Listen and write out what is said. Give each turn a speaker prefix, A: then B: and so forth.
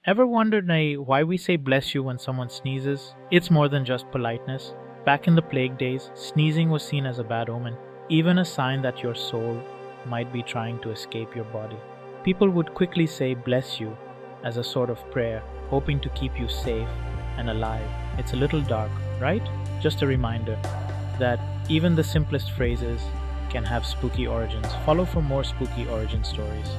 A: Ever wondered why we say bless you when someone sneezes? It's more than just politeness. Back in the plague days, sneezing was seen as a bad omen, even a sign that your soul might be trying to escape your body. People would quickly say bless you as a sort of prayer, hoping to keep you safe and alive. It's a little dark, right? Just a reminder that even the simplest phrases can have spooky origins. Follow for more spooky origin stories.